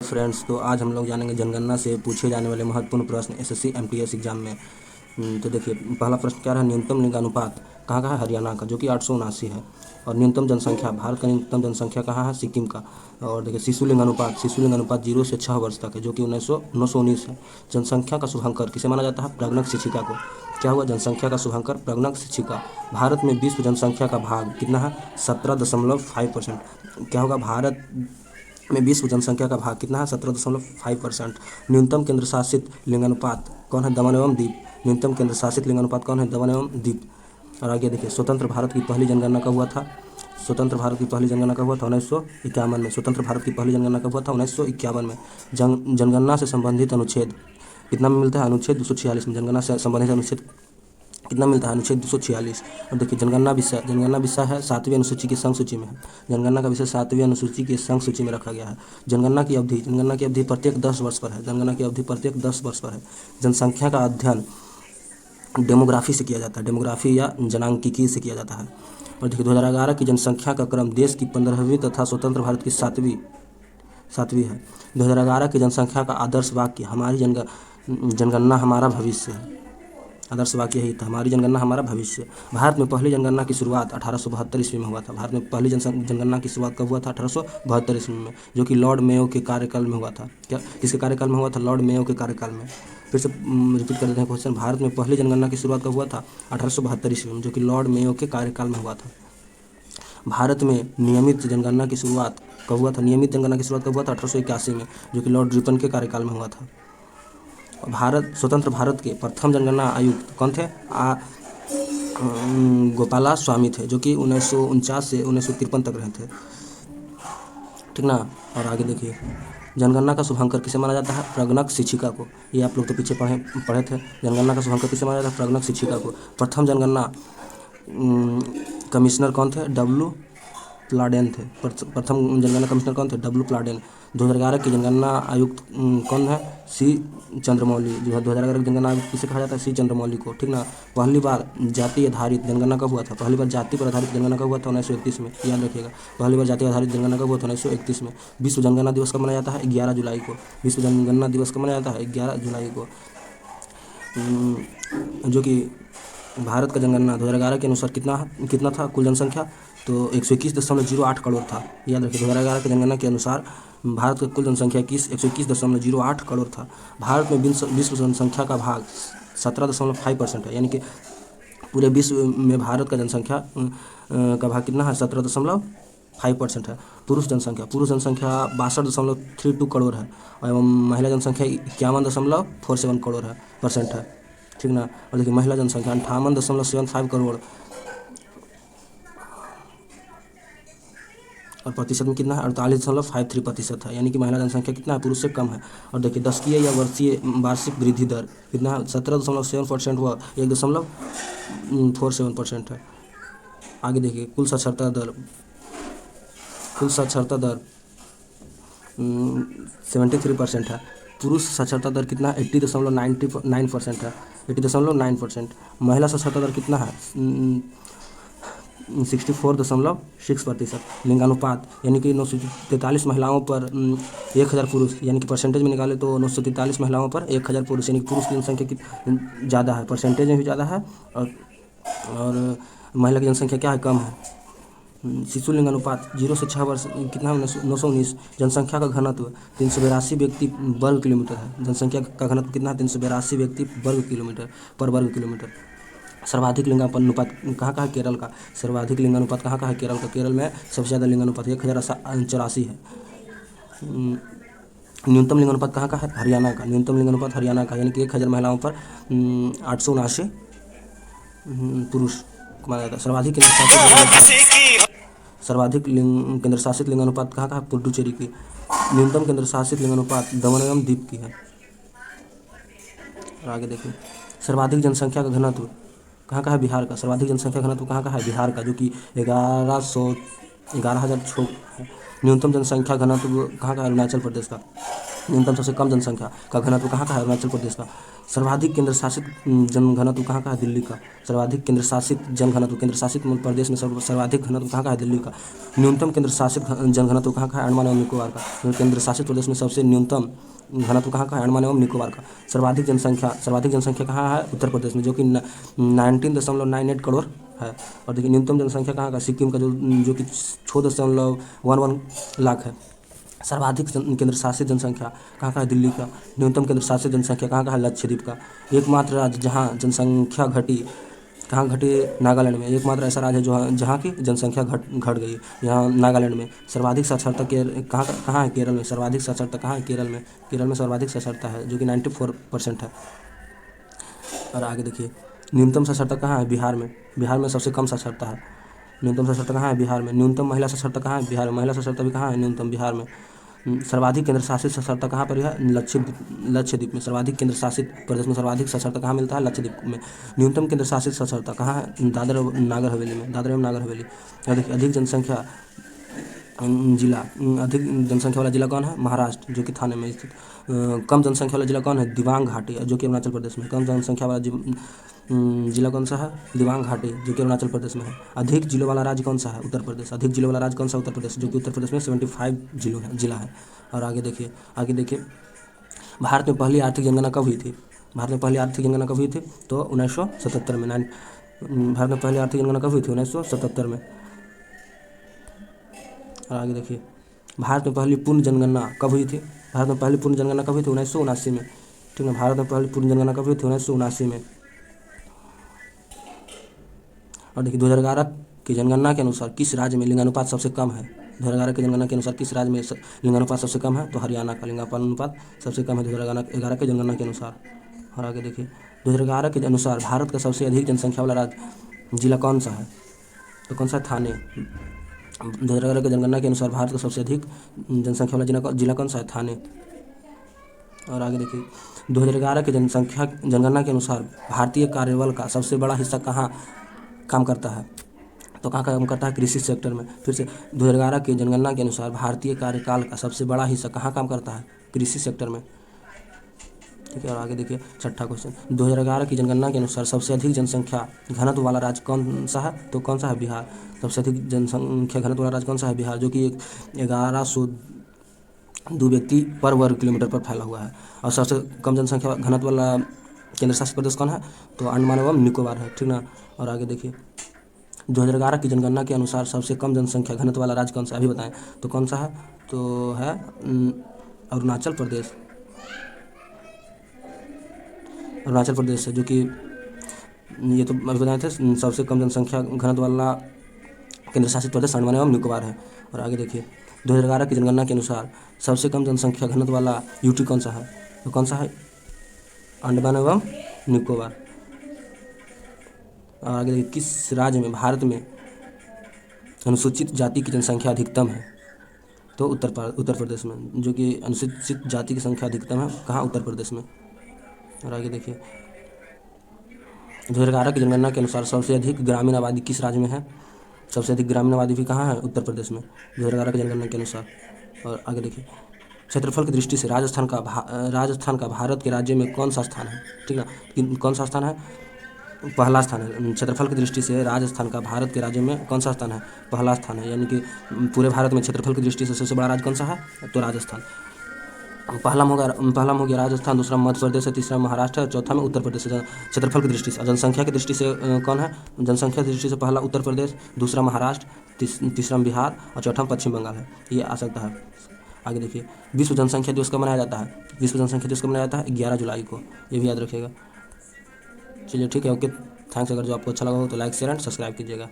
Friends, तो आज हम लोग जानेंगे जनगणना से पूछे जाने वाले महत्वपूर्ण प्रश्न एसएससी एमटीएस एग्जाम में। तो देखिए, पहला प्रश्न क्या रहा, न्यूनतम लिंगानुपात कहाँ का है? हरियाणा का, जो कि 879 है। और न्यूनतम जनसंख्या, भारत का न्यूनतम जनसंख्या कहाँ है? सिक्किम का। और देखिए, शिशु लिंगानुपात 0 से 6 वर्ष तक है, जो कि 1919 है। जनसंख्या का शुभंकर किसे माना जाता है? प्रगणक शिक्षिका को। क्या हुआ? जनसंख्या का शुभंकर प्रगणक शिक्षिका। भारत में विश्व जनसंख्या का भाग कितना है? 17.5%। क्या होगा? भारत में विश्व जनसंख्या का भाग कितना है? 17.5%। न्यूनतम केंद्र शासित लिंगानुपात कौन है? दमन एवं दीव। न्यूनतम केंद्र शासित लिंगानुपात कौन है? दमन एवं दीव। और आगे देखिए, स्वतंत्र भारत की पहली जनगणना कब हुआ था? स्वतंत्र भारत की पहली जनगणना कब हुआ था? 1951 में। स्वतंत्र भारत की पहली जनगणना कब हुआ था? 1951 में। जनगणना से संबंधित अनुच्छेद कितना में मिलता है? अनुच्छेद 246 में। जनगणना से संबंधित अनुच्छेद कितना मिलता है? अनुच्छेद 246। और देखिए, जनगणना विषय है 7वीं अनुसूची की संघ सूची में है। जनगणना का विषय 7वीं अनुसूची की संघ सूची में रखा गया है। जनगणना की अवधि प्रत्येक 10 वर्ष पर है। जनगणना की अवधि प्रत्येक 10 वर्ष पर है। जनसंख्या का अध्ययन डेमोग्राफी से किया जाता है, डेमोग्राफी या जनांकिकी से किया जाता है। और देखिए, 2011 की जनसंख्या का क्रम देश की 15वीं तथा स्वतंत्र भारत की सातवीं है। 2011 की जनसंख्या का आदर्श वाक्य हमारी जनगणना हमारा भविष्य है। आदर्श वाक्य यही था, हमारी जनगणना हमारा भविष्य। भारत में पहली जनगणना की शुरुआत 1872 ईस्वी में हुआ था। भारत में पहली जनगणना की शुरुआत कब हुआ था? 1872 ईस्वी में, जो कि लॉर्ड मेयो के कार्यकाल में हुआ था। क्या किसके कार्यकाल में हुआ था? लॉर्ड मेयो के कार्यकाल में। फिर से रिपीट कर देते हैं क्वेश्चन। भारत में पहली जनगणना की शुरुआत कब हुआ था? 1872 ईस्वी में, जो कि लॉर्ड मेयो के कार्यकाल में हुआ था। भारत में नियमित जनगणना की शुरुआत कब हुआ था? नियमित जनगणना की शुरुआत कब हुआ था? 1881 में, जो कि लॉर्ड रिपन के कार्यकाल में हुआ था। स्वतंत्र भारत के प्रथम जनगणना आयुक्त कौन थे? गोपाला स्वामी थे, जो कि 1949 से 1953 तक रहे थे। ठीक ना। और आगे देखिए, जनगणना का शुभंकर किसे माना जाता है? प्रगणक शिक्षिका को। ये आप लोग तो पीछे पढ़े थे। जनगणना का शुभंकर किसे माना जाता है? प्रगणक शिक्षिका को। प्रथम जनगणना कमिश्नर कौन थे? डब्ल्यू प्लाडेन थे। प्रथम जनगणना कमिश्नर कौन थे? डब्ल्यू प्लाडेन। 2011 की जनगणना आयुक्त कौन है? सी चंद्रमौली। जो है 2011 की जनगणना आयुक्त किसे कहा जाता है? सी चंद्रमौली को। ठीक ना। पहली बार जाति आधारित जनगणना कब हुआ था? पहली बार जाति पर आधारित जनगणना कब हुआ था? 1931 में। याद रखिएगा, पहली बार जाति आधारित जनगणना कब हुआ था? 1931 में। विश्व जनगणना दिवस कब मनाया जाता है? 11 जुलाई को। विश्व जनगणना दिवस कब मनाया जाता है? 11 जुलाई को। जो कि भारत का जनगणना 2011 के अनुसार कितना था कुल जनसंख्या? तो 121.08 करोड़ था। याद रखिए, 2011 की जनगणना के अनुसार भारत का कुल जनसंख्या 121.08 करोड़ था। भारत में विश्व जनसंख्या का भाग 17.5% है, यानी कि पूरे विश्व में भारत का जनसंख्या का भाग कितना है? 17.5% है। पुरुष जनसंख्या 62.32 करोड़ है, एवं महिला जनसंख्या 51.47 करोड़ परसेंट है। ठीक ना। और देखिए, महिला जनसंख्या 58.75 करोड़, और प्रतिशत में कितना है? 48.53% है, यानी कि महिला जनसंख्या कितना है? पुरुष से कम है। और देखिए, दशकीय या वार्षिक वृद्धि दर कितना है? 17.7% व 1.47% है। आगे देखिए, कुल साक्षरता दर 73% है। पुरुष साक्षरता दर कितना है? 80.99% है। 80.9%। महिला साक्षरता दर कितना है? 64.6%। लिंगानुपात यानी कि 943 महिलाओं पर 1000 पुरुष, यानी कि परसेंटेज में निकाले तो 943 महिलाओं पर 1000 पुरुष, यानी कि पुरुष की जनसंख्या की ज़्यादा है, परसेंटेज में भी ज़्यादा है, और महिला की जनसंख्या क्या है? कम है। शिशु लिंगानुपात 0 से 6 वर्ष कितना है? 919। जनसंख्या का घनत्व 382 व्यक्ति वर्ग किलोमीटर है। जनसंख्या का घनत्व कितना है? 382 व्यक्ति वर्ग किलोमीटर। सर्वाधिक लिंगानुपात कहाँ का है? केरल का। सर्वाधिक लिंगानुपात कहाँ का है? केरल का। केरल में सबसे ज़्यादा लिंगानुपात 1084 है। न्यूनतम लिंगानुपात कहाँ का है? हरियाणा का। न्यूनतम लिंगानुपात हरियाणा का, यानी कि 1000 महिलाओं पर 879 पुरुष माना जाता है। केंद्र शासित लिंगानुपात कहाँ का है? पुडुचेरी की। न्यूनतम केंद्र शासित लिंगानुपात दमन एवं दीव की है। और आगे देखिए, सर्वाधिक जनसंख्या का घनत्व कहाँ का है? बिहार का। सर्वाधिक जनसंख्या घनत्व कहाँ का है? बिहार का, जो कि 11,006 है। न्यूनतम जनसंख्या घनत्व कहाँ का है? अरुणाचल प्रदेश का। न्यूनतम सबसे कम जनसंख्या का घनत्व कहाँ का है? अरुणाचल प्रदेश का। सर्वाधिक केंद्र शासित जन घनत्व कहाँ का है? दिल्ली का। सर्वाधिक केंद्र शासित जन घनत्व, केंद्र शासित प्रदेश में सर्वाधिक घनत्व कहाँ का है? दिल्ली का। न्यूनतम केंद्र शासित जन घनत्व कहाँ का है? अंडमान एवं निकोबार का। केंद्र शासित प्रदेश में सबसे न्यूनतम घनत्व कहाँ का है? अंडमान एवं निकोबार का। सर्वाधिक जनसंख्या कहाँ है? उत्तर प्रदेश में, जो कि 19.98 करोड़ है। और देखिए न्यूनतम जनसंख्या कहाँ का? सिक्किम का, जो कि 6.11 लाख है। सर्वाधिक केंद्र शासित जनसंख्या कहाँ का है? दिल्ली का। न्यूनतम केंद्र शासित जनसंख्या कहाँ का है? लक्षद्वीप का। एकमात्र राज्य जहाँ जनसंख्या घटी, कहाँ घटी? नागालैंड में। एकमात्र ऐसा राज्य है जहाँ की जनसंख्या घट गई, यहाँ नागालैंड में। सर्वाधिक साक्षरता कहाँ है? केरल में। सर्वाधिक साक्षरता कहाँ है? केरल में। केरल में सर्वाधिक साक्षरता है, जो कि 94% है। और आगे देखिए न्यूनतम साक्षरता कहाँ है? बिहार में। बिहार में सबसे कम साक्षरता है। न्यूनतम साक्षरता कहाँ है? बिहार में। न्यूनतम महिला साक्षरता कहाँ है? बिहार में। महिला साक्षरता भी कहाँ है? न्यूनतम बिहार में। सर्वाधिक केंद्र शासित साक्षरता कहाँ पर है? लक्षद्वीप में। सर्वाधिक केंद्र शासित प्रदेश में सर्वाधिक साक्षरता कहाँ मिलता है? लक्षद्वीप में। न्यूनतम केंद्र शासित साक्षरता कहाँ है? दादर एवं नागर हवेली में। दादर एवं नागर हवेली। अधिक जनसंख्या वाला जिला कौन है? महाराष्ट्र, जो कि थाने में स्थित। कम जनसंख्या वाला जिला कौन है? दिबांग घाटी, जो कि अरुणाचल प्रदेश में। कम जनसंख्या वाला जिला कौन सा है? दिबांग घाटी, जो कि अरुणाचल प्रदेश में है। अधिक जिलों वाला राज्य कौन सा है? उत्तर प्रदेश। अधिक जिलों वाला राज्य कौन सा? उत्तर प्रदेश, जो कि उत्तर प्रदेश में 75 जिला है। और आगे देखिए भारत में पहली आर्थिक जनगणना कब हुई थी? भारत में पहली आर्थिक जनगणना कब हुई थी? तो 1977 में। भारत में पहली आर्थिक जनगणना कब हुई थी? 1977 में। और आगे देखिए भारत में पहली पूर्ण जनगणना कब हुई थी? भारत में पहली पूर्ण जनगणना कब हुई थी? 1979 में। ठीक है, भारत में पहली पूर्ण जनगणना कब हुई थी? 1979 में। और देखिए 2011 की जनगणना के अनुसार किस राज्य में लिंगानुपात सबसे कम है? 2011 की जनगणना के अनुसार किस राज्य में लिंगानुपात सबसे कम है? तो हरियाणा का लिंगानुपात सबसे कम है 2011 की जनगणना के अनुसार। और आगे देखिए 2011 के अनुसार भारत का सबसे अधिक जनसंख्या वाला राज्य जिला कौन सा है? तो कौन सा? थाने। 2011 की जनगणना के अनुसार भारत का सबसे अधिक जनसंख्या वाला जिला कौन सा है? थाने। और आगे देखिए 2011 की जनगणना के अनुसार भारतीय कार्यबल का सबसे बड़ा हिस्सा कहाँ काम करता है? तो कहाँ काम करता है? कृषि सेक्टर में। फिर से 2011 की जनगणना के अनुसार भारतीय कार्यकाल का सबसे बड़ा हिस्सा कहाँ काम करता है? कृषि सेक्टर में। ठीक है, और आगे देखिए छठा क्वेश्चन, 2011 की जनगणना के अनुसार सबसे अधिक जनसंख्या घनत्व वाला राज्य कौन सा है? तो कौन सा है? बिहार। सबसे अधिक जनसंख्या घनत्व वाला राज्य कौन सा है? बिहार, जो कि 1102 व्यक्ति पर वर्ग किलोमीटर पर फैला हुआ है। और सबसे कम जनसंख्या घनत्व वाला केंद्र शासित प्रदेश कौन है? तो अंडमान एवं निकोबार है। ठीक ना। और आगे देखिए 2011 की जनगणना के अनुसार सबसे कम जनसंख्या घनत्व वाला राज्य कौन सा है? अभी बताएं तो कौन सा है? तो है अरुणाचल प्रदेश। अरुणाचल प्रदेश है, जो कि ये तो अभी बताए थे सबसे कम जनसंख्या घनत्व वाला केंद्र शासित प्रदेश अंडमान एवं निकोबार है। और आगे देखिए 2011 की जनगणना के अनुसार सबसे कम जनसंख्या घनत्व वाला यूटी कौन सा है? तो कौन सा है? अंडमान एवं निकोबार। और आगे देखिए किस राज्य में भारत में अनुसूचित जाति की जनसंख्या अधिकतम है? तो उत्तर प्रदेश में, जो कि अनुसूचित जाति की संख्या अधिकतम है कहाँ? उत्तर प्रदेश में। और आगे देखिए 2011 की जनगणना के अनुसार सबसे अधिक ग्रामीण आबादी किस राज्य में है? सबसे अधिक ग्रामीण आबादी भी कहाँ है? उत्तर प्रदेश में, 2011 की जनगणना के अनुसार। और आगे देखिए क्षेत्रफल की दृष्टि से राजस्थान का भारत के राज्य में कौन सा स्थान है? ठीक ना, कौन सा स्थान है? पहला स्थान है। क्षेत्रफल की दृष्टि से राजस्थान का भारत के राज्य में कौन सा स्थान है? पहला स्थान है, यानी कि पूरे भारत में क्षेत्रफल की दृष्टि से सबसे बड़ा राज्य कौन सा है? तो राजस्थान। पहला में हो गया राजस्थान, दूसरा मध्य प्रदेश है, तीसरा महाराष्ट्र है, चौथा में उत्तर प्रदेश है। क्षेत्रफल की दृष्टि से, जनसंख्या की दृष्टि से कौन है? जनसंख्या की दृष्टि से पहला उत्तर प्रदेश, दूसरा महाराष्ट्र, तीसरा बिहार और चौथा पश्चिम बंगाल है। ये आ सकता है। आगे देखिए विश्व जनसंख्या दिवस कब मनाया जाता है? विश्व जनसंख्या दिवस कब मनाया जाता है? 11 जुलाई को। ये भी याद रखिएगा। चलिए ठीक है, ओके, थैंक्स। अगर जो आपको अच्छा लगा हो तो लाइक शेयर एंड सब्सक्राइब कीजिएगा।